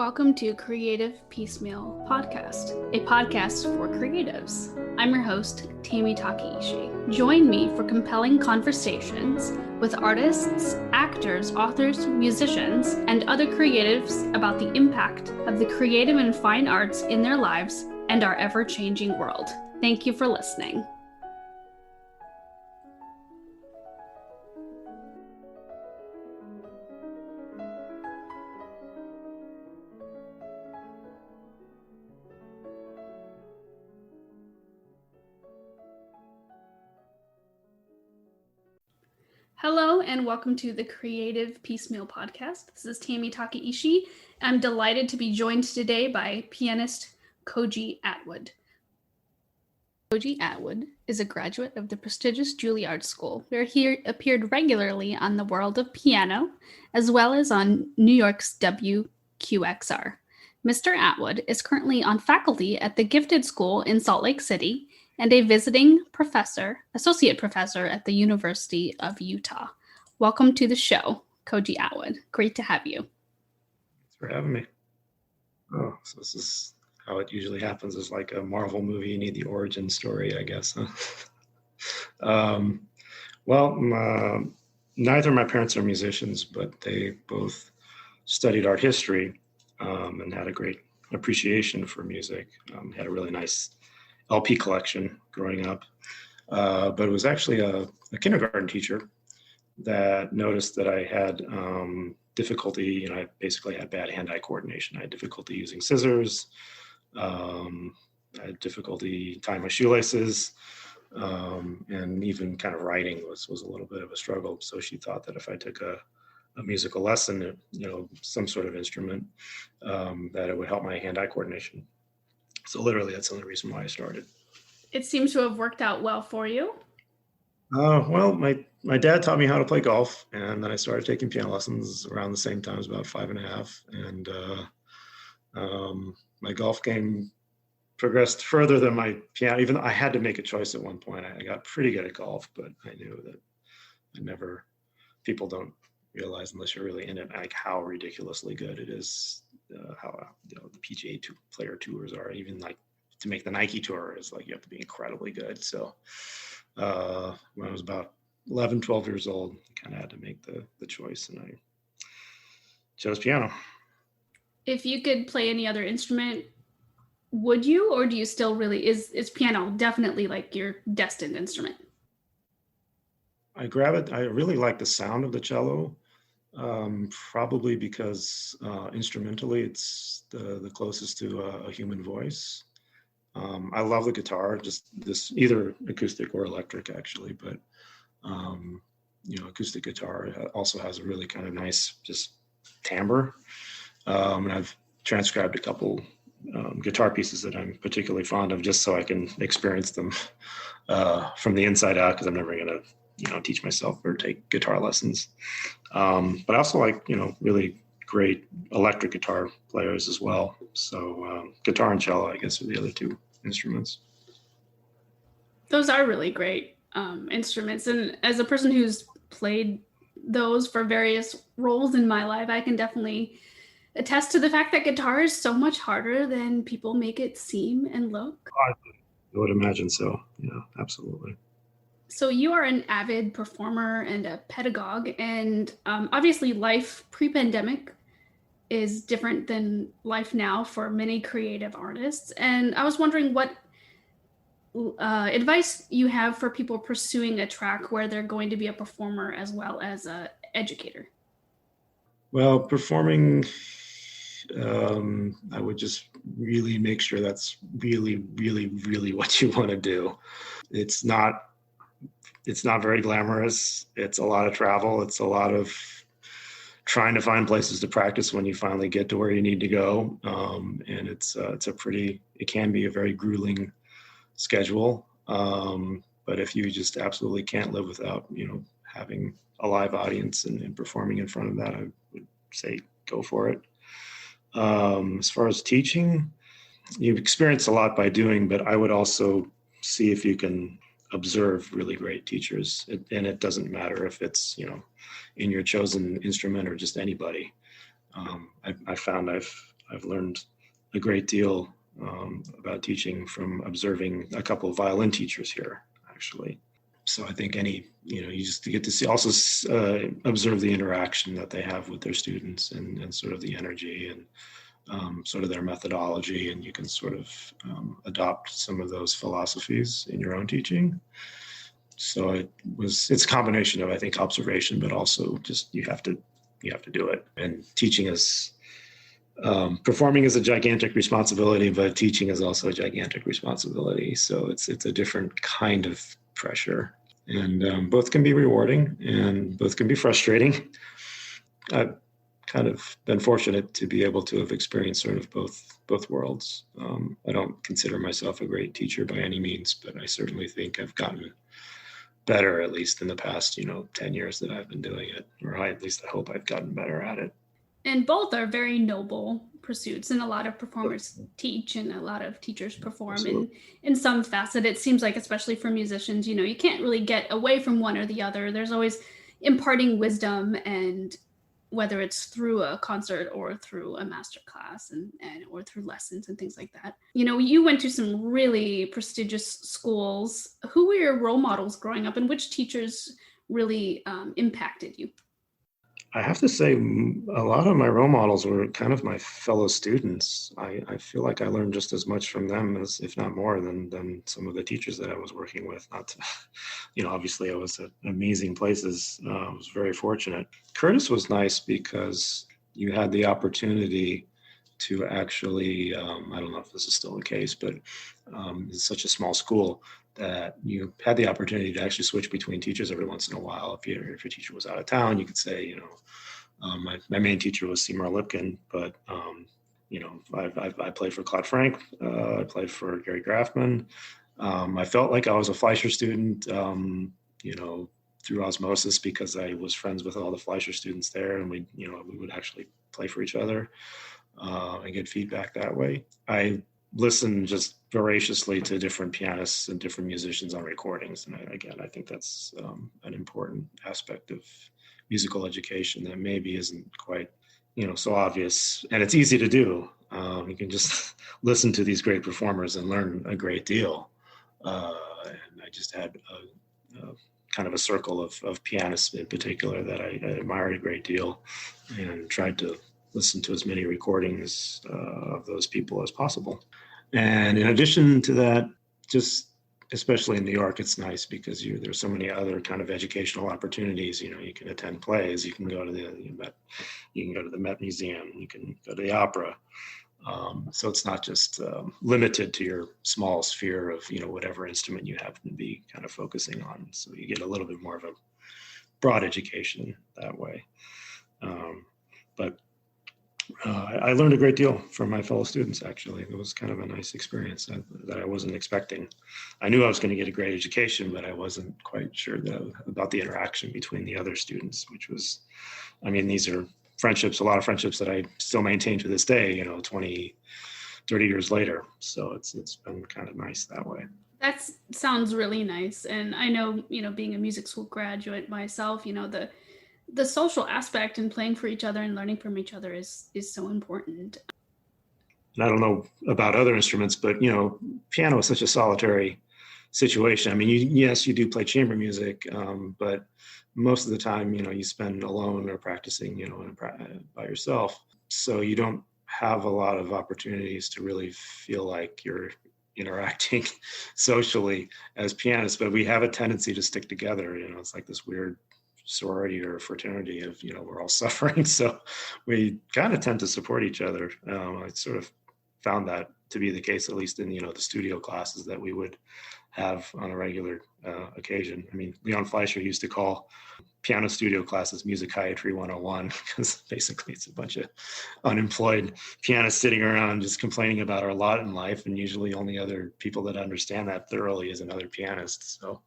Welcome to Creative Piecemeal Podcast, a podcast for creatives. I'm your host, Tammy Takeishi. Join me for compelling conversations with artists, actors, authors, musicians, and other creatives about the impact of the creative and fine arts in their lives and our ever-changing world. Thank you for listening. Hello and welcome to the Creative Piecemeal Podcast. This is Tammy Takeishi. I'm delighted to be joined today by pianist Koji Attwood. Koji Attwood is a graduate of the prestigious Juilliard School, where he appeared regularly on The World of Piano, as well as on New York's WQXR. Mr. Attwood is currently on faculty at the Gifted School in Salt Lake City and a visiting associate professor at the University of Utah. Welcome to the show, Koji Attwood. Great to have you. Thanks for having me. Oh, so this is how it usually happens. It's like a Marvel movie. You need the origin story, I guess. Neither of my parents are musicians, but they both studied art history and had a great appreciation for music. Had a really nice LP collection growing up, but it was actually a kindergarten teacher that noticed that I had difficulty. I basically had bad hand-eye coordination. I had difficulty using scissors. I had difficulty tying my shoelaces, and even kind of writing was a little bit of a struggle. So she thought that if I took a musical lesson, some sort of instrument, that it would help my hand-eye coordination. So literally, that's the only reason why I started. It seems to have worked out well for you. My dad taught me how to play golf, and then I started taking piano lessons around the same time, about 5.5. And my golf game progressed further than my piano. Even though I had to make a choice at one point. I got pretty good at golf, but I knew that people don't realize unless you're really in it, like how ridiculously good it is. How the PGA player tours are, even like to make the Nike tour is like you have to be incredibly good. So when I was about 11, 12 years old, I kind of had to make the choice, and I chose piano. If you could play any other instrument, would you, or do you still really, is piano definitely like your destined instrument? I really like the sound of the cello. Probably because instrumentally it's the closest to a human voice. I love the guitar, just this either acoustic or electric actually, but acoustic guitar also has a really kind of nice just timbre. And I've transcribed a couple guitar pieces that I'm particularly fond of just so I can experience them from the inside out, because I'm never going to teach myself or take guitar lessons. But I also like, really great electric guitar players as well. So guitar and cello, I guess, are the other two instruments. Those are really great instruments. And as a person who's played those for various roles in my life, I can definitely attest to the fact that guitar is so much harder than people make it seem and look. I would imagine so. Yeah, absolutely. So you are an avid performer and a pedagogue, and obviously life pre-pandemic is different than life now for many creative artists. And I was wondering what advice you have for people pursuing a track where they're going to be a performer as well as an educator. Well, performing, I would just really make sure that's really, really, really what you want to do. It's not very glamorous. It's a lot of travel. It's a lot of trying to find places to practice when you finally get to where you need to go. And it can be a very grueling schedule. But if you just absolutely can't live without, having a live audience and performing in front of that, I would say go for it. As far as teaching, you experience a lot by doing, but I would also see if you can observe really great teachers. And it doesn't matter if it's, in your chosen instrument or just anybody. I found I've I've learned a great deal about teaching from observing a couple of violin teachers here, actually. So I think you just get to see, also observe the interaction that they have with their students and sort of the energy and sort of their methodology, and you can sort of adopt some of those philosophies in your own teaching. So it's a combination of, I think, observation, but also just you have to do it. And teaching is performing is a gigantic responsibility, but teaching is also a gigantic responsibility. So it's a different kind of pressure, and both can be rewarding and both can be frustrating. I've kind of been fortunate to be able to have experienced sort of both worlds. I don't consider myself a great teacher by any means, but I certainly think I've gotten better, at least in the past 10 years that I've been doing it, or at least I hope I've gotten better at it. And both are very noble pursuits, and a lot of performers teach and a lot of teachers perform in some facet. It seems like, especially for musicians, you can't really get away from one or the other. There's always imparting wisdom, and whether it's through a concert or through a master class and or through lessons and things like that. You went to some really prestigious schools. Who were your role models growing up, and which teachers really impacted you? I have to say, a lot of my role models were kind of my fellow students. I feel like I learned just as much from them as, if not more, than some of the teachers that I was working with. Not to, obviously I was at amazing places. I was very fortunate. Curtis was nice because you had the opportunity to actually, I don't know if this is still the case, but it's such a small school that you had the opportunity to actually switch between teachers every once in a while. If your teacher was out of town, you could say, my main teacher was Seymour Lipkin, but I played for Claude Frank. I played for Gary Graffman. I felt like I was a Fleischer student, through osmosis, because I was friends with all the Fleischer students there, and we would actually play for each other and get feedback that way. I listened just voraciously to different pianists and different musicians on recordings. And I think that's an important aspect of musical education that maybe isn't quite, so obvious. And it's easy to do. You can just listen to these great performers and learn a great deal. And I just had a kind of a circle of pianists in particular that I admired a great deal, and tried to listen to as many recordings of those people as possible. And in addition to that, just especially in New York, it's nice because there's so many other kind of educational opportunities. You can attend plays, you can go to the Met Museum, you can go to the opera. So it's not just limited to your small sphere of whatever instrument you happen to be kind of focusing on. So you get a little bit more of a broad education that way. But I learned a great deal from my fellow students, actually. It was kind of a nice experience that I wasn't expecting. I knew I was going to get a great education, but I wasn't quite sure about the interaction between the other students, which was, these are friendships, a lot of friendships that I still maintain to this day, 20, 30 years later. So it's been kind of nice that way. That sounds really nice. And I know, being a music school graduate myself, the social aspect and playing for each other and learning from each other is so important. And I don't know about other instruments, but piano is such a solitary situation. Yes, you do play chamber music, but most of the time, you spend alone or practicing, by yourself. So you don't have a lot of opportunities to really feel like you're interacting socially as pianists. But we have a tendency to stick together. It's like this weird sorority or fraternity of we're all suffering, so we kind of tend to support each other. I sort of found that to be the case, at least in the studio classes that we would have on a regular occasion. Leon Fleischer used to call piano studio classes Musichiatry 101, because basically it's a bunch of unemployed pianists sitting around just complaining about our lot in life, and usually only other people that understand that thoroughly is another pianist. So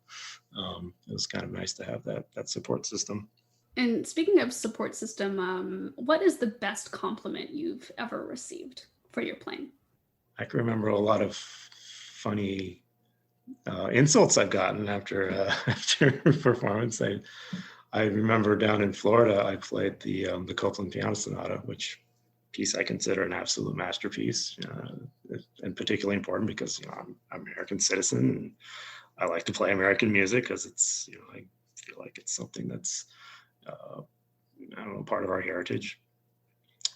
it was kind of nice to have that support system. And speaking of support system, what is the best compliment you've ever received for your playing? I can remember a lot of funny insults I've gotten after performance. I remember down in Florida, I played the Copland Piano Sonata, which piece I consider an absolute masterpiece, and particularly important because I'm an American citizen and I like to play American music because it's I feel like it's something that's I don't know, part of our heritage.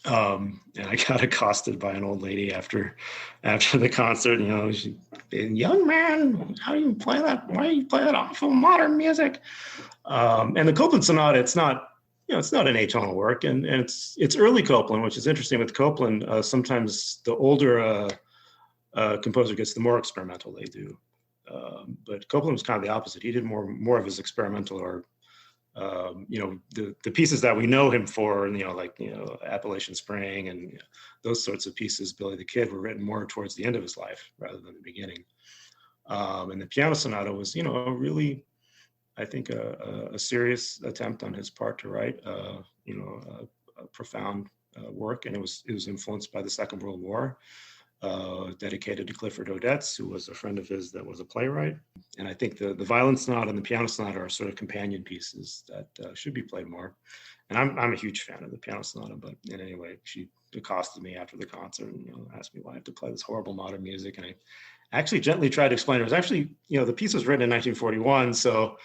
And I got accosted by an old lady after the concert. She, young man, how do you play that? Why do you play that awful modern music? And the Copland Sonata, it's not an atonal work, and it's early Copland, which is interesting. With Copland, sometimes the older composer gets, the more experimental they do. But Copland was kind of the opposite. He did more of his experimental, or the pieces that we know him for, like Appalachian Spring and those sorts of pieces, Billy the Kid, were written more towards the end of his life rather than the beginning. And the Piano Sonata was, really, I think, a serious attempt on his part to write, a profound work, and it was influenced by the Second World War. Dedicated to Clifford Odets, who was a friend of his that was a playwright. And I think the Violin Sonata and the Piano Sonata are sort of companion pieces that should be played more. And I'm a huge fan of the Piano Sonata, but in any way, she accosted me after the concert and asked me why I have to play this horrible modern music. And I actually gently tried to explain it was actually, the piece was written in 1941, so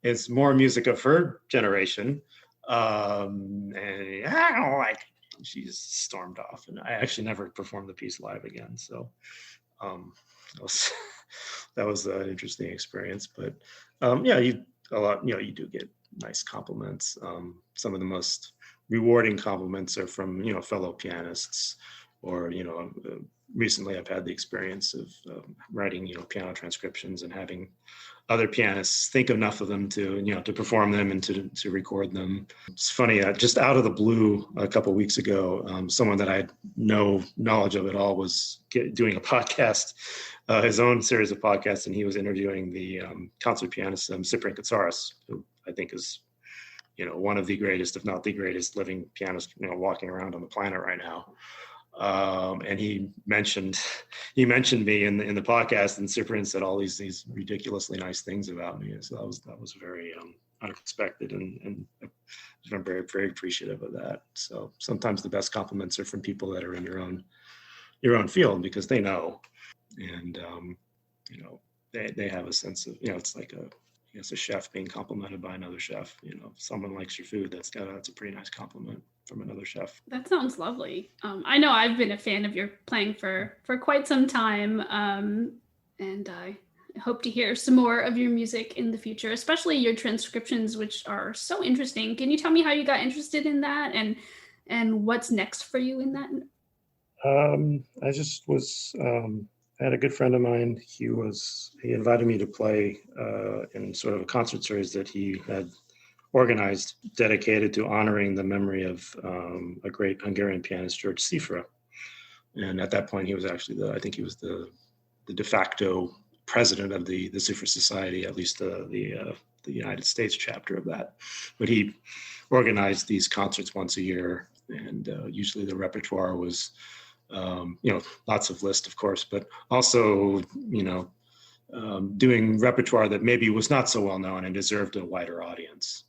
it's more music of her generation. And I don't like it. She just stormed off, and I actually never performed the piece live again. So that was an interesting experience. But you do get nice compliments. Some of the most rewarding compliments are from fellow pianists, or recently I've had the experience of writing piano transcriptions and having other pianists think enough of them to to perform them and to record them. It's funny, just out of the blue a couple of weeks ago, someone that I had no knowledge of at all was doing a podcast, his own series of podcasts, and he was interviewing the concert pianist Cyprian Katsaris, who I think is one of the greatest, if not the greatest, living pianist walking around on the planet right now. And he mentioned me in the podcast, and Cyprian said all these ridiculously nice things about me. So that was very unexpected, and I'm very, very appreciative of that. So sometimes the best compliments are from people that are in your own field, because they know, and they have a sense of it's like a chef being complimented by another chef. If someone likes your food, that's a pretty nice compliment from another chef. That sounds lovely. I know I've been a fan of your playing for quite some time, and I hope to hear some more of your music in the future, especially your transcriptions, which are so interesting. Can you tell me how you got interested in that, and what's next for you in that? I just was. I had a good friend of mine. He invited me to play in sort of a concert series that he had organized, dedicated to honoring the memory of a great Hungarian pianist, George Cifra. And at that point, he was actually the de facto president of the Cifra Society, at least the United States chapter of that. But he organized these concerts once a year, and usually the repertoire was lots of Liszt, of course, but also doing repertoire that maybe was not so well known and deserved a wider audience.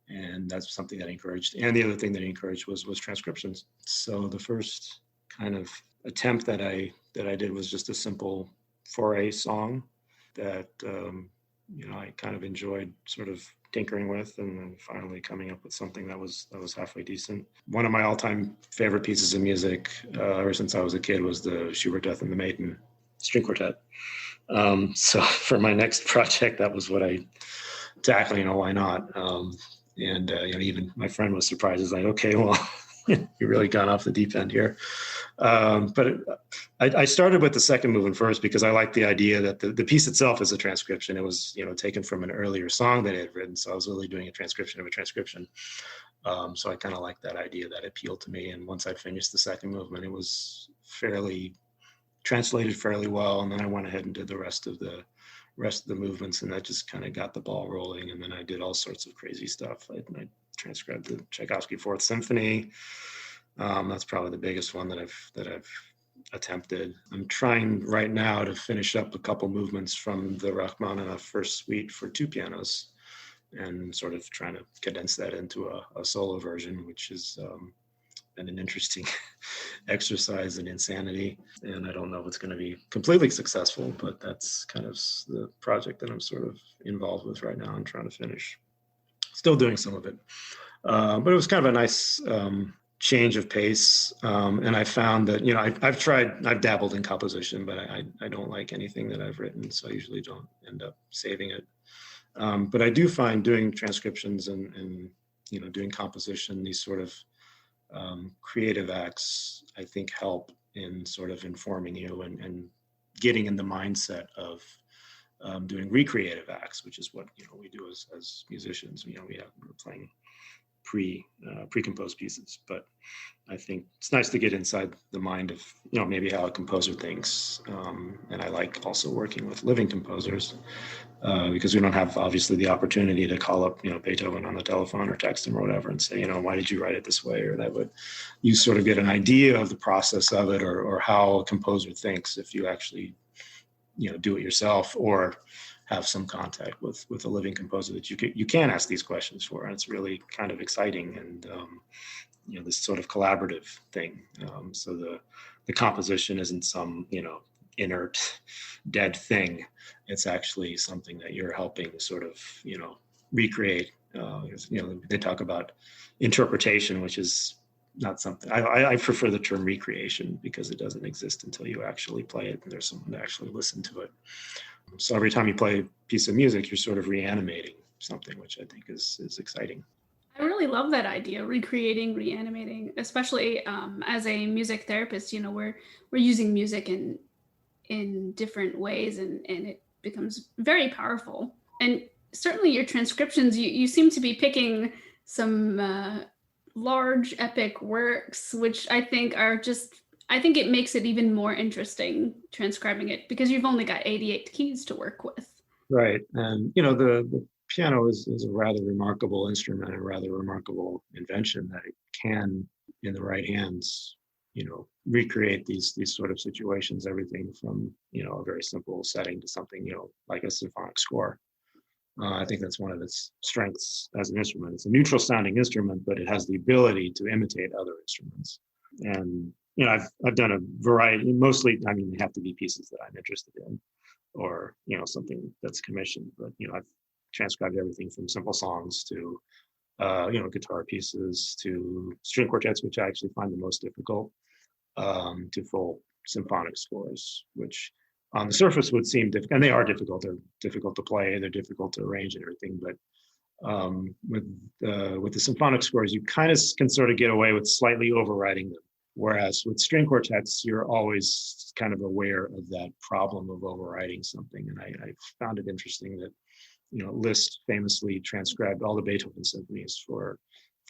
And that's something that he encouraged. And the other thing that he encouraged was transcriptions. So the first kind of attempt that I did was just a simple 4/8 song that I kind of enjoyed sort of tinkering with, and then finally coming up with something that was halfway decent. One of my all-time favorite pieces of music ever since I was a kid was the Schubert Death and the Maiden string quartet. So for my next project, that was what I tackled. Why not? And even my friend was surprised. He's like, okay, well, you really gone off the deep end here. But I started with the second movement first because I liked the idea that the piece itself is a transcription. It was, taken from an earlier song that I had written. So I was really doing a transcription of a transcription. So I kind of liked that idea. That appealed to me. And once I finished the second movement, it was translated fairly well. And then I went ahead and did the rest of the movements, and that just kind of got the ball rolling. And then I did all sorts of crazy stuff. I transcribed the Tchaikovsky Fourth Symphony. That's probably the biggest one that I've attempted. I'm trying right now to finish up a couple movements from the Rachmaninoff First Suite for two pianos, and sort of trying to condense that into a solo version, which is been an interesting exercise in insanity. And I don't know if it's going to be completely successful, but that's kind of the project that I'm sort of involved with right now and trying to finish. Still doing some of it. But it was kind of a nice change of pace. And I found that, I've dabbled in composition, but I don't like anything that I've written. So I usually don't end up saving it. But I do find doing transcriptions and doing composition, these sort of creative acts, I think help in sort of informing you and getting in the mindset of doing recreative acts, which is what we do as musicians. We're playing pre-composed pieces, but I think it's nice to get inside the mind of maybe how a composer thinks, and I like also working with living composers because we don't have obviously the opportunity to call up Beethoven on the telephone or text him or whatever and say why did you write it this way or that. Would you sort of get an idea of the process of it or how a composer thinks if you actually do it yourself or have some contact with a living composer that you can ask these questions for. And it's really kind of exciting and this sort of collaborative thing. So the composition isn't some inert dead thing. It's actually something that you're helping sort of recreate. They talk about interpretation, which is not something I prefer the term recreation because it doesn't exist until you actually play it and there's someone to actually listen to it. So every time you play a piece of music, you're sort of reanimating something, which I think is exciting. I really love that idea, recreating, reanimating, especially as a music therapist. We're using music in different ways, and it becomes very powerful. And certainly your transcriptions, you seem to be picking some large epic works, which I think it makes it even more interesting transcribing it because you've only got 88 keys to work with. Right. And, the piano is a rather remarkable instrument, a rather remarkable invention that it can, in the right hands, recreate these sort of situations, everything from, a very simple setting to something, like a symphonic score. I think that's one of its strengths as an instrument. It's a neutral sounding instrument, but it has the ability to imitate other instruments. And I've done a variety, mostly, they have to be pieces that I'm interested in or, something that's commissioned. But, I've transcribed everything from simple songs to, guitar pieces to string quartets, which I actually find the most difficult, to full symphonic scores, which on the surface would seem difficult. And they are difficult. They're difficult to play. They're difficult to arrange and everything. But with the symphonic scores, you kind of can sort of get away with slightly overriding them. Whereas with string quartets, you're always kind of aware of that problem of overriding something. And I found it interesting that, Liszt famously transcribed all the Beethoven symphonies for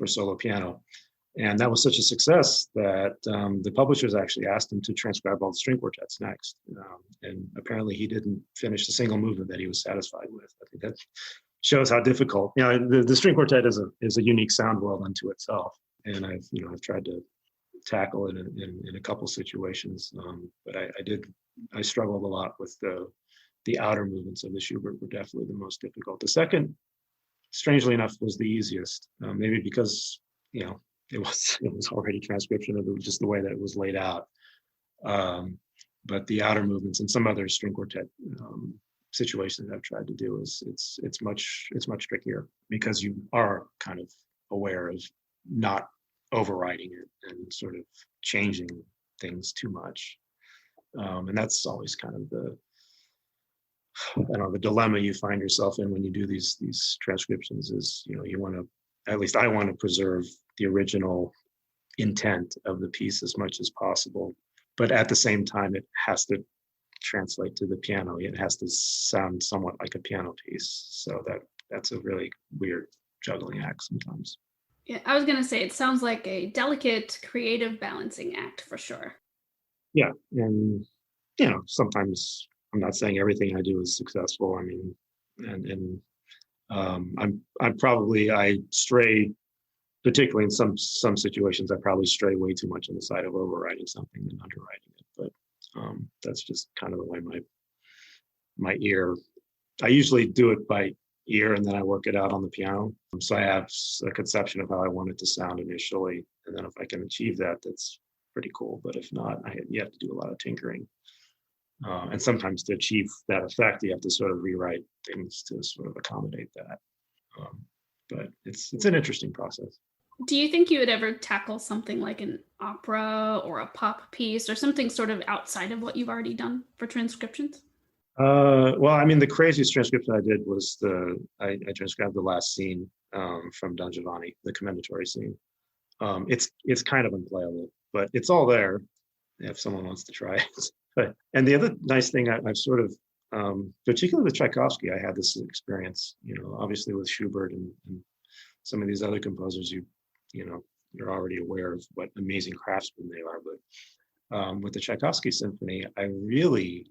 solo piano. And that was such a success that the publishers actually asked him to transcribe all the string quartets next. And apparently he didn't finish a single movement that he was satisfied with. I think that shows how difficult, the string quartet is a unique sound world unto itself. And I've tried to tackle it in a couple situations, but I struggled a lot with the outer movements of the Schubert were definitely the most difficult. The second, strangely enough, was the easiest, maybe because it was already transcription of just the way that it was laid out. But the outer movements and some other string quartet situations I've tried to do it's much trickier because you are kind of aware of not overriding it and sort of changing things too much. And that's always kind of the dilemma you find yourself in when you do these transcriptions is, you want to, at least I want to preserve the original intent of the piece as much as possible. But at the same time, it has to translate to the piano. It has to sound somewhat like a piano piece. So that's a really weird juggling act sometimes. Yeah, I was going to say, it sounds like a delicate, creative balancing act for sure. Yeah. And, sometimes I'm not saying everything I do is successful. I stray, particularly in some situations, I probably stray way too much on the side of overriding something than underwriting it. But that's just kind of the way my ear, I usually do it by ear and then I work it out on the piano. So I have a conception of how I want it to sound initially. And then if I can achieve that, that's pretty cool. But if not, you have to do a lot of tinkering. And sometimes to achieve that effect, you have to sort of rewrite things to sort of accommodate that. But it's an interesting process. Do you think you would ever tackle something like an opera or a pop piece or something sort of outside of what you've already done for transcriptions? Well, I mean, the craziest transcription I did was I transcribed the last scene from Don Giovanni, the commendatory scene. It's kind of unplayable, but it's all there if someone wants to try it. And the other nice thing I've sort of, particularly with Tchaikovsky, I had this experience, obviously with Schubert and some of these other composers, you're already aware of what amazing craftsmen they are. But with the Tchaikovsky symphony, I really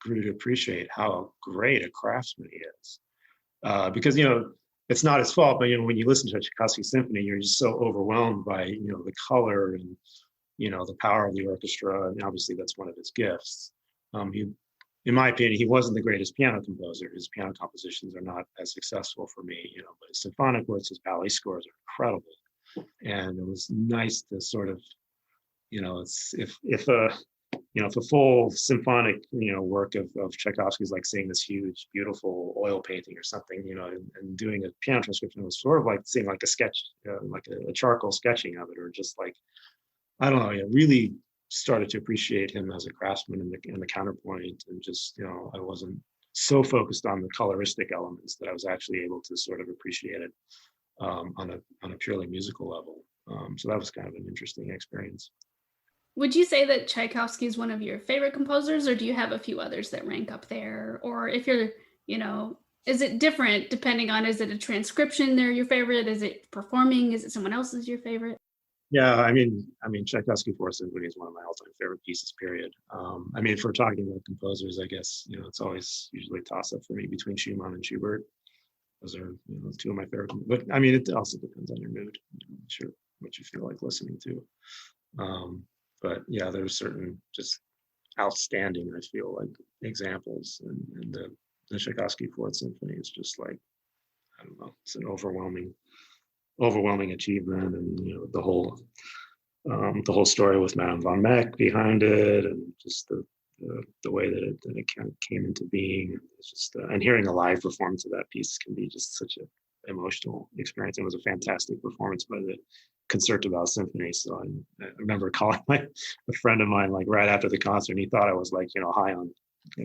grew to appreciate how great a craftsman he is. Because, it's not his fault, but, when you listen to a Tchaikovsky symphony, you're just so overwhelmed by, the color and, the power of the orchestra. And obviously that's one of his gifts. In my opinion, he wasn't the greatest piano composer. His piano compositions are not as successful for me, but his symphonic works, his ballet scores are incredible. And it was nice to sort of, if a full symphonic, work of Tchaikovsky is like seeing this huge, beautiful oil painting or something, and doing a piano transcription was sort of like seeing like a sketch, like a charcoal sketching of it, or just like, I don't know, really started to appreciate him as a craftsman and the counterpoint, and just, I wasn't so focused on the coloristic elements that I was actually able to sort of appreciate it on a purely musical level. So that was kind of an interesting experience. Would you say that Tchaikovsky is one of your favorite composers, or do you have a few others that rank up there? Or if you're, is it different depending on, is it a transcription they're your favorite? Is it performing? Is it someone else's your favorite? Yeah, I mean, Tchaikovsky Fourth Symphony is one of my all-time favorite pieces, period. If we're talking about composers, I guess, it's always usually a toss-up for me between Schumann and Schubert. Those are, two of my favorite. But it also depends on your mood, sure, what you feel like listening to. But yeah, there's certain just outstanding, I feel like, examples, and the Tchaikovsky Fourth Symphony is just like, I don't know, it's an overwhelming achievement, and the whole story with Madame von Meck behind it, and just the way that it kind of came into being. It's just and hearing a live performance of that piece can be just such an emotional experience. It was a fantastic performance by the Concertgebouw Symphony. So I remember calling a friend of mine like right after the concert, and he thought I was like high on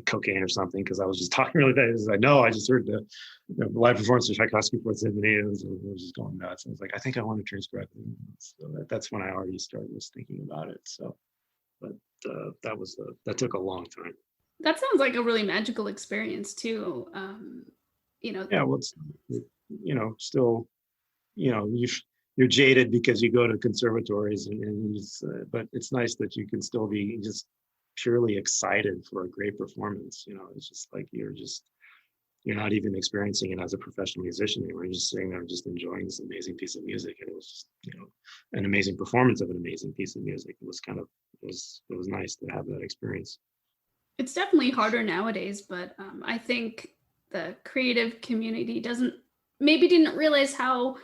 cocaine or something, because I was just talking really fast. I know, I just heard the live performance of Tchaikovsky Fourth Symphony. It was just going nuts. I was like, I think I want to transcribe it. So that's when I already was thinking about it. So, but that took a long time. That sounds like a really magical experience too. Yeah, well, it's, still, you're jaded because you go to conservatories, but it's nice that you can still be just purely excited for a great performance. It's just like you're not even experiencing it as a professional musician anymore. You're just sitting there just enjoying this amazing piece of music, and it was just, an amazing performance of an amazing piece of music. It was nice to have that experience. It's definitely harder nowadays, but I think the creative community didn't realize how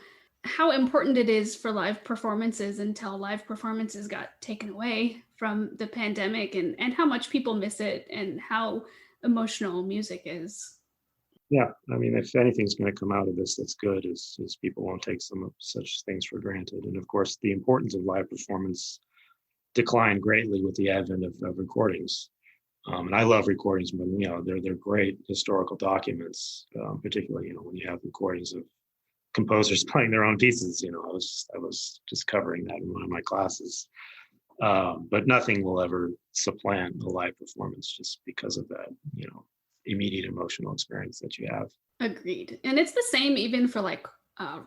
important it is for live performances until live performances got taken away from the pandemic, and how much people miss it and how emotional music is. Yeah, if anything's going to come out of this that's good, is people won't take some of such things for granted. And of course, the importance of live performance declined greatly with the advent of recordings. And I love recordings, but they're great historical documents, particularly when you have recordings of composers playing their own pieces. I was just covering that in one of my classes. But nothing will ever supplant a live performance, just because of that, immediate emotional experience that you have. Agreed. And it's the same even for like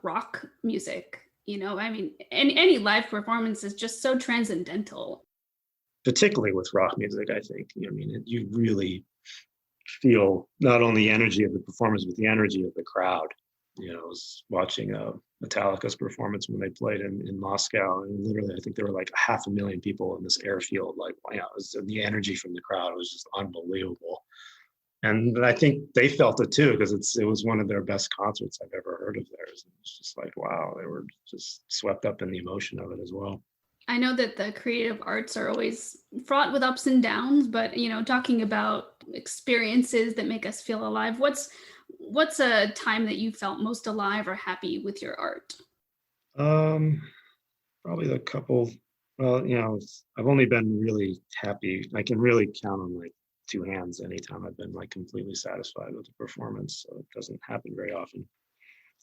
rock music. Any live performance is just so transcendental. Particularly with rock music, I think. You really feel not only the energy of the performance, but the energy of the crowd. I was watching Metallica's performance when they played in Moscow, and literally, I think there were like 500,000 people in this airfield. Like, the energy from the crowd was just unbelievable. And I think they felt it too, because it was one of their best concerts I've ever heard of theirs. And it's just like, wow, they were just swept up in the emotion of it as well. I know that the creative arts are always fraught with ups and downs, but talking about experiences that make us feel alive, what's a time that you felt most alive or happy with your art? Um, Probably the couple. Well, I've only been really happy. I can really count on like two hands anytime I've been like completely satisfied with the performance. So it doesn't happen very often.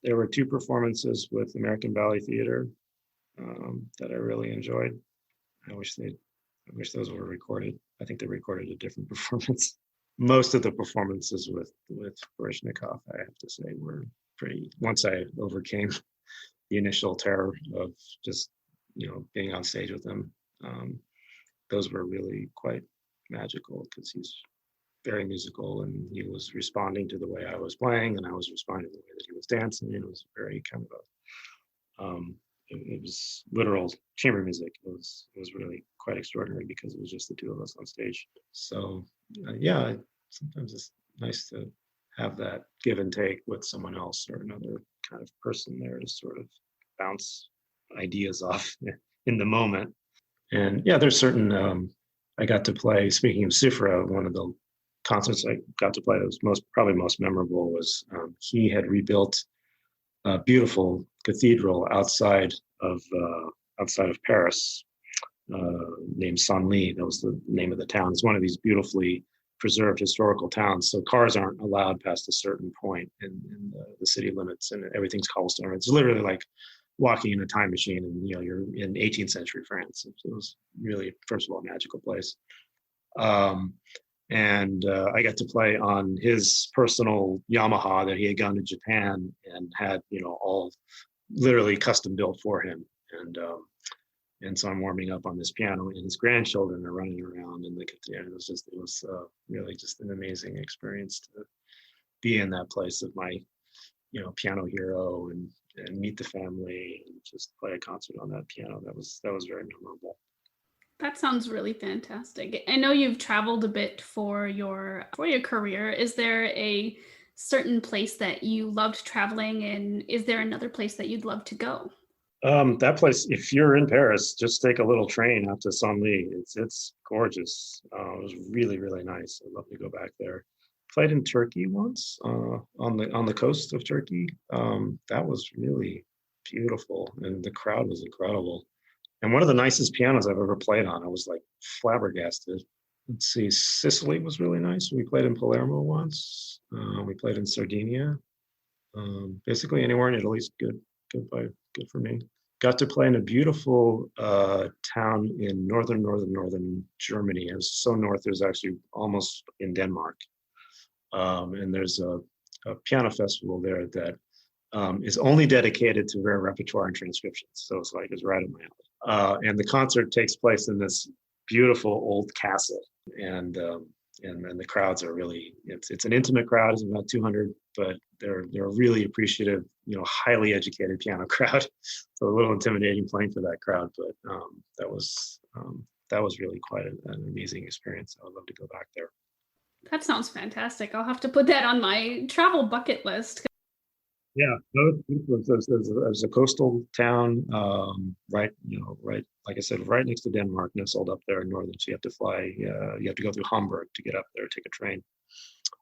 There were two performances with American Ballet Theater that I really enjoyed. I wish those were recorded. I think they recorded a different performance. Most of the performances with Baryshnikov, I have to say, were pretty. Once I overcame the initial terror of just being on stage with him, those were really quite magical, because he's very musical and he was responding to the way I was playing and I was responding to the way that he was dancing. It was very kind of it was literal chamber music. It was really quite extraordinary because it was just the two of us on stage. So yeah, sometimes it's nice to have that give and take with someone else or another kind of person there to sort of bounce ideas off in the moment. And yeah, there's certain I got to play, speaking of Sifra, one of the concerts I got to play that was probably most memorable was he had rebuilt a beautiful cathedral outside of Paris, named Senlis. That was the name of the town. It's one of these beautifully preserved historical towns. So cars aren't allowed past a certain point in the city limits, and everything's cobblestone. It's literally like walking in a time machine, and you're in 18th century France. It was really, first of all, a magical place. And I got to play on his personal Yamaha that he had gone to Japan and had, all literally custom built for him. And so I'm warming up on this piano, and his grandchildren are running around in the cathedral. It was really just an amazing experience to be in that place of my, piano hero, and meet the family and just play a concert on that piano. That was very memorable. That sounds really fantastic. I know you've traveled a bit for your career. Is there a certain place that you loved traveling, and is there another place that you'd love to go? That place, if you're in Paris, just take a little train out to Senlis. It's gorgeous. It was really, really nice. I'd love to go back there. Played in Turkey once, on the coast of Turkey. That was really beautiful, and the crowd was incredible. And one of the nicest pianos I've ever played on. I was like flabbergasted. Let's see, Sicily was really nice. We played in Palermo once. We played in Sardinia. Basically anywhere in Italy is good for me. Got to play in a beautiful town in northern Germany. It was so north, it was actually almost in Denmark. And there's a piano festival there that is only dedicated to rare repertoire and transcriptions. So it's right up my alley. And the concert takes place in this beautiful old castle, and the crowds are really, it's an intimate crowd. It's about 200, but they're a really appreciative, highly educated piano crowd. So a little intimidating playing for that crowd, but that was really quite an amazing experience. I would love to go back there. That sounds fantastic. I'll have to put that on my travel bucket list. Yeah, there's a coastal town, right, like I said, right next to Denmark, nestled up there in northern. So you have to fly, you have to go through Hamburg to get up there, take a train.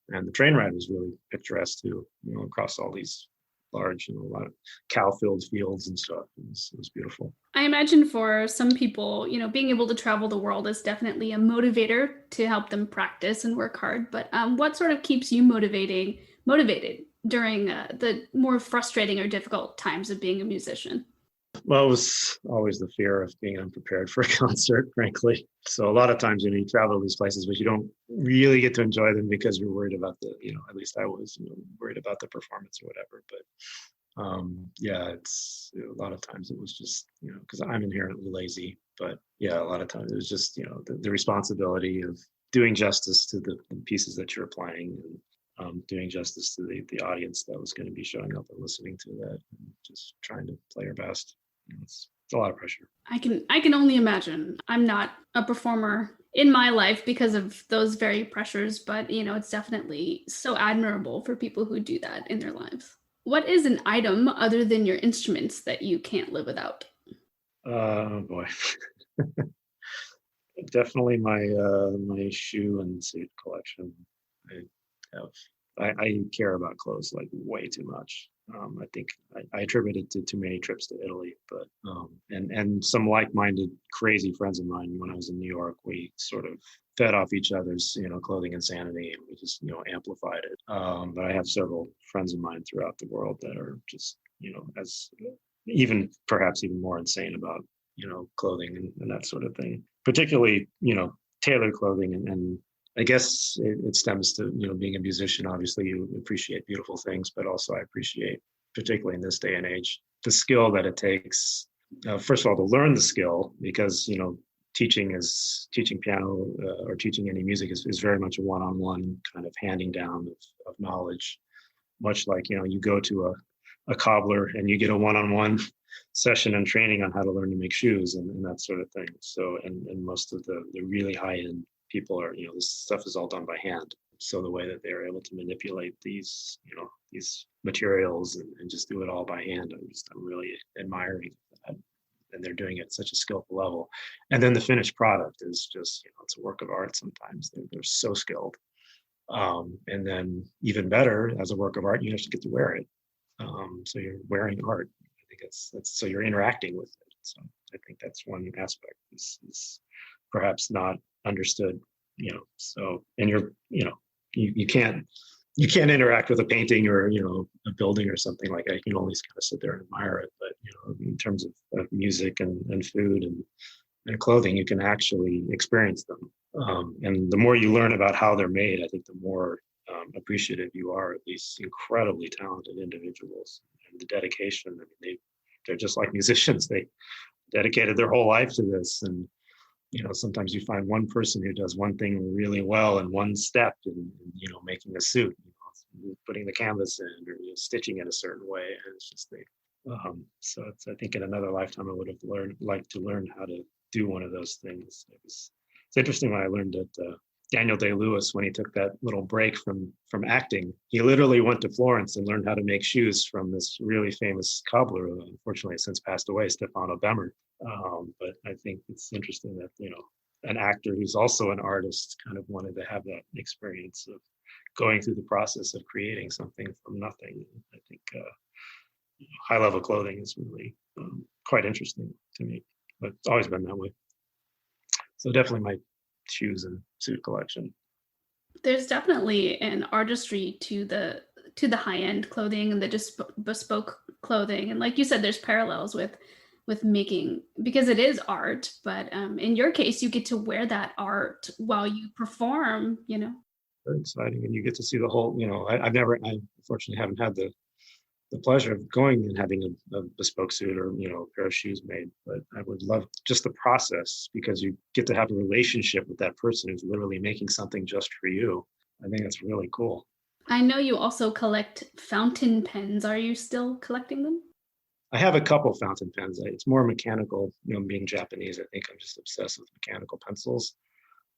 And the train ride was really picturesque too, across all these large, a lot of cow-filled fields and stuff. It was beautiful. I imagine for some people, being able to travel the world is definitely a motivator to help them practice and work hard. But what sort of keeps you motivated during the more frustrating or difficult times of being a musician? Well, it was always the fear of being unprepared for a concert, frankly. So a lot of times, you travel to these places, but you don't really get to enjoy them because you're worried about at least I was, worried about the performance or whatever. But yeah, it's a lot of times it was just, because I'm inherently lazy, but yeah, a lot of times it was just, the responsibility of doing justice to the pieces that you're playing, and doing justice to the audience that was going to be showing up and listening to that, and just trying to play your best. It's a lot of pressure. I can only imagine. I'm not a performer in my life because of those very pressures, but it's definitely so admirable for people who do that in their lives. What is an item other than your instruments that you can't live without? Oh boy. Definitely my shoe and suit collection. I have I care about clothes like way too much. I think I attribute it to too many trips to Italy, but and some like-minded crazy friends of mine when I was in New York, we sort of fed off each other's clothing insanity, and we just amplified it. But I have several friends of mine throughout the world that are just as even perhaps even more insane about clothing and that sort of thing, particularly tailored clothing. And I guess it stems to being a musician. Obviously you appreciate beautiful things, but also I appreciate, particularly in this day and age, the skill that it takes, first of all, to learn the skill, because teaching piano or teaching any music is very much a one-on-one kind of handing down of knowledge, much like you go to a cobbler and you get a one-on-one session and training on how to learn to make shoes and that sort of thing. So and most of the really high-end people are this stuff is all done by hand. So the way that they're able to manipulate these these materials and just do it all by hand, I'm really admiring that. And they're doing it at such a skillful level. And then the finished product is just it's a work of art. Sometimes they're so skilled. And then even better, as a work of art, you actually get to wear it. So you're wearing art. I think that's so you're interacting with it. So I think that's one aspect is perhaps not understood. So and you can't interact with a painting or a building or something like that. You can only kind of sit there and admire it. But in terms of music and food and clothing, you can actually experience them. And the more you learn about how they're made, I think the more appreciative you are of these incredibly talented individuals and the dedication. I mean, they're just like musicians. They dedicated their whole life to this. And sometimes you find one person who does one thing really well in one step in making a suit, putting the canvas in or stitching it a certain way. And it's just so I think in another lifetime I would have liked to learn how to do one of those things. It's interesting when I learned that Daniel Day-Lewis, when he took that little break from acting, he literally went to Florence and learned how to make shoes from this really famous cobbler who unfortunately has since passed away, Stefano Bemmer. But I think it's interesting that an actor who's also an artist kind of wanted to have that experience of going through the process of creating something from nothing. I think high level clothing is really quite interesting to me, but it's always been that way. So definitely my shoes and suit collection. There's definitely an artistry to the high-end clothing and the just bespoke clothing, and like you said, there's parallels with making, because it is art, but in your case you get to wear that art while you perform. Very exciting, and you get to see the whole. I unfortunately haven't had the pleasure of going and having a bespoke suit or a pair of shoes made, but I would love just the process, because you get to have a relationship with that person who's literally making something just for you. I think that's really cool. I know you also collect fountain pens. Are you still collecting them? I have a couple fountain pens. It's more mechanical. Being Japanese, I think I'm just obsessed with mechanical pencils.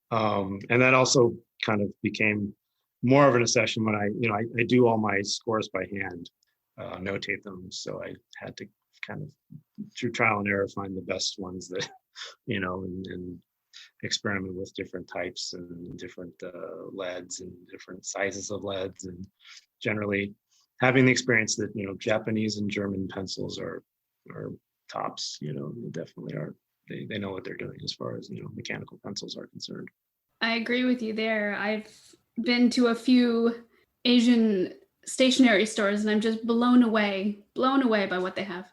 And that also kind of became more of an obsession when I do all my scores by hand. Notate them. So I had to kind of, through trial and error, find the best ones that, and experiment with different types and different leads and different sizes of leads. And generally having the experience that, Japanese and German pencils are tops, definitely are. They know what they're doing as far as, mechanical pencils are concerned. I agree with you there. I've been to a few Asian stationery stores and I'm just blown away by what they have.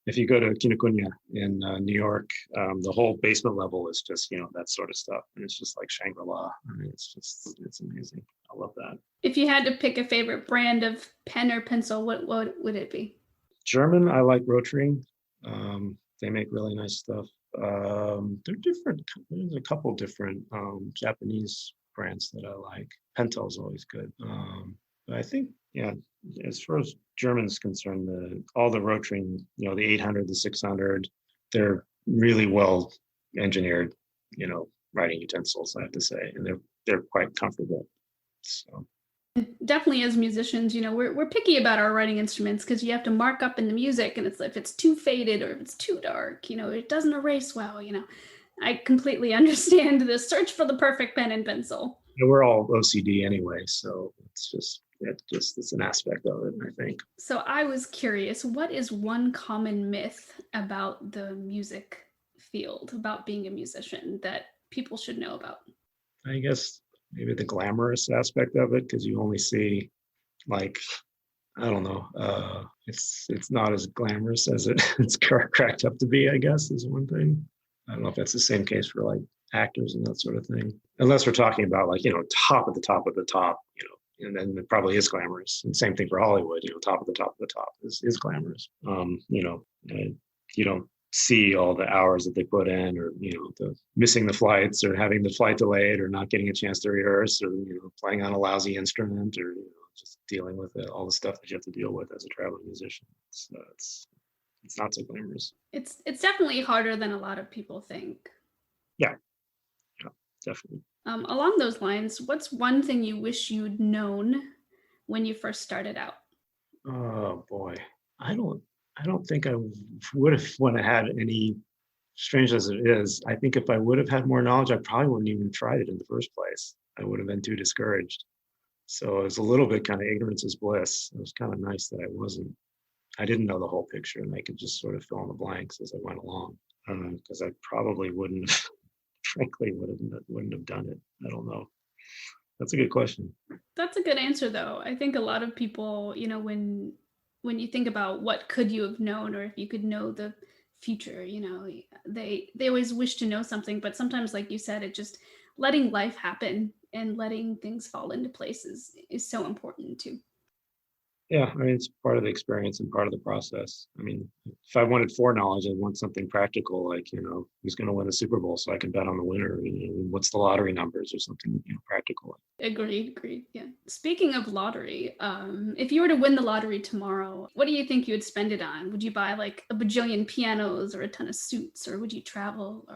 If you go to Kinokuniya in New York, the whole basement level is just that sort of stuff, and it's just like Shangri-La. I mean, it's amazing. I love that. If you had to pick a favorite brand of pen or pencil, what would it be? German, I like Rotring. They make really nice stuff. They're different. There's a couple different Japanese brands that I like. Pentel's always good. But I think, as far as German's concerned, all the Rotring, the 800, the 600, they're really well engineered, writing utensils, I have to say, and they're quite comfortable. So Definitely, as musicians, we're picky about our writing instruments because you have to mark up in the music, and it's if it's too faded or if it's too dark, it doesn't erase well. I completely understand the search for the perfect pen and pencil. we're all OCD anyway, so it's an aspect of it, I think. So I was curious, what is one common myth about the music field, about being a musician, that people should know about? I guess maybe the glamorous aspect of it, because you only see, like, I don't know, it's not as glamorous as it's cracked up to be, I guess, is one thing. I don't know if that's the same case for like actors and that sort of thing, unless we're talking about like, top of the top of the top, and then it probably is glamorous. And same thing for Hollywood, top of the top of the top is glamorous. You don't see all the hours that they put in, or the missing the flights, or having the flight delayed, or not getting a chance to rehearse, or playing on a lousy instrument, or just dealing with all the stuff that you have to deal with as a traveling musician. It's not so glamorous. It's definitely harder than a lot of people think. Yeah, definitely. Along those lines, what's one thing you wish you'd known when you first started out? Oh boy, I don't think I would have when I had any. Strange as it is, I think if I would have had more knowledge, I probably wouldn't even tried it in the first place. I would have been too discouraged. So it was a little bit kind of ignorance is bliss. It was kind of nice that I didn't know the whole picture, and I could just sort of fill in the blanks as I went along. Because I probably wouldn't, frankly, wouldn't have done it. I don't know. That's a good question. That's a good answer, though. I think a lot of people, when you think about what could you have known, or if you could know the future, they always wish to know something, but sometimes, like you said, it just letting life happen and letting things fall into place is so important too. Yeah, I mean, it's part of the experience and part of the process. I mean, if I wanted foreknowledge, I'd want something practical, like, who's going to win the Super Bowl so I can bet on the winner, what's the lottery numbers or something, practical. Agreed. Yeah. Speaking of lottery, if you were to win the lottery tomorrow, what do you think you would spend it on? Would you buy like a bajillion pianos or a ton of suits, or would you travel?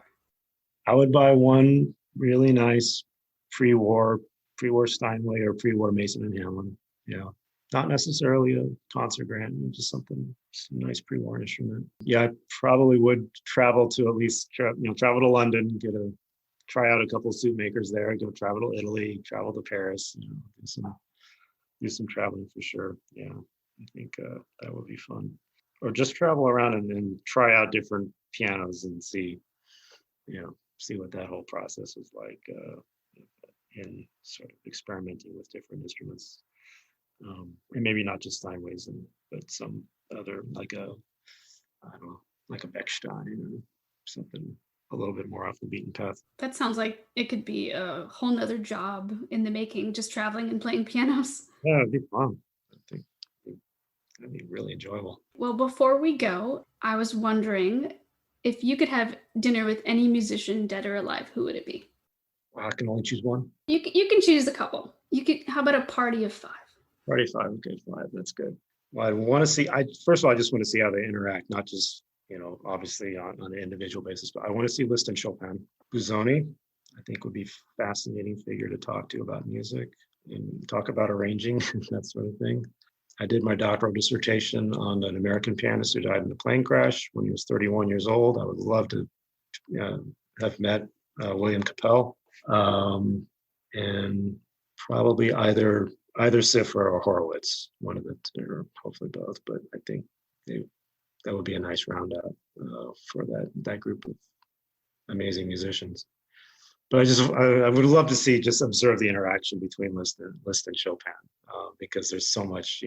I would buy one really nice pre-war Steinway or pre-war Mason and Hamlin. Yeah. Not necessarily a concert grand, just some nice pre-war instrument. Yeah, I probably would travel to at least, travel to London, try out a couple of suit makers there, travel to Italy, travel to Paris, do some traveling for sure. Yeah, I think that would be fun. Or just travel around and try out different pianos and see what that whole process was like, in sort of experimenting with different instruments. And maybe not just Steinways, but some other, like a Bechstein or something a little bit more off the beaten path. That sounds like it could be a whole nother job in the making, just traveling and playing pianos. Yeah, it'd be fun. I think that'd be really enjoyable. Well, before we go, I was wondering if you could have dinner with any musician, dead or alive, who would it be? Well, I can only choose one. You can choose a couple. How about a party of 5? Party 5, okay, 5. That's good. Well, I want to see. First of all, I just want to see how they interact, not just obviously on an individual basis, but I want to see Liszt and Chopin. Busoni, I think, would be a fascinating figure to talk to about music and talk about arranging and that sort of thing. I did my doctoral dissertation on an American pianist who died in a plane crash when he was 31 years old. I would love to have met William Capell, and probably either Cifra or Horowitz, one of the two, or hopefully both. But I think that would be a nice round out for that group of amazing musicians. But I would love to just observe the interaction between Liszt and Chopin, because there's so much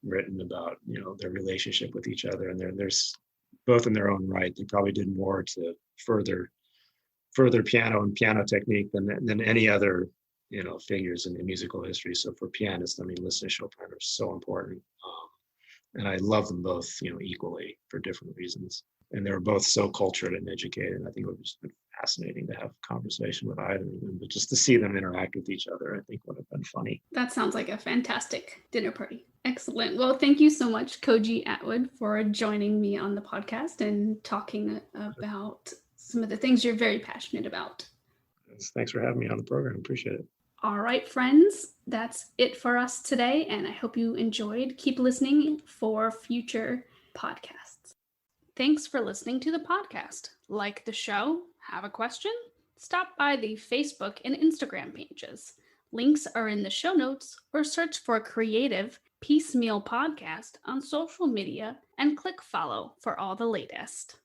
written about their relationship with each other, and there's both in their own right. They probably did more to further piano and piano technique than any other figures in musical history. So for pianists, I mean, Liszt and Chopin are so important, and I love them both equally for different reasons. And they were both so cultured and educated. I think it would just been fascinating to have a conversation with either of them, but just to see them interact with each other, I think would have been funny. That sounds like a fantastic dinner party. Excellent. Well, thank you so much, Koji Attwood, for joining me on the podcast and talking about some of the things you're very passionate about. Thanks for having me on the program. Appreciate it. All right, friends, that's it for us today, and I hope you enjoyed. Keep listening for future podcasts. Thanks for listening to the podcast. Like the show? Have a question? Stop by the Facebook and Instagram pages. Links are in the show notes, or search for Creative Piecemeal Podcast on social media and click follow for all the latest.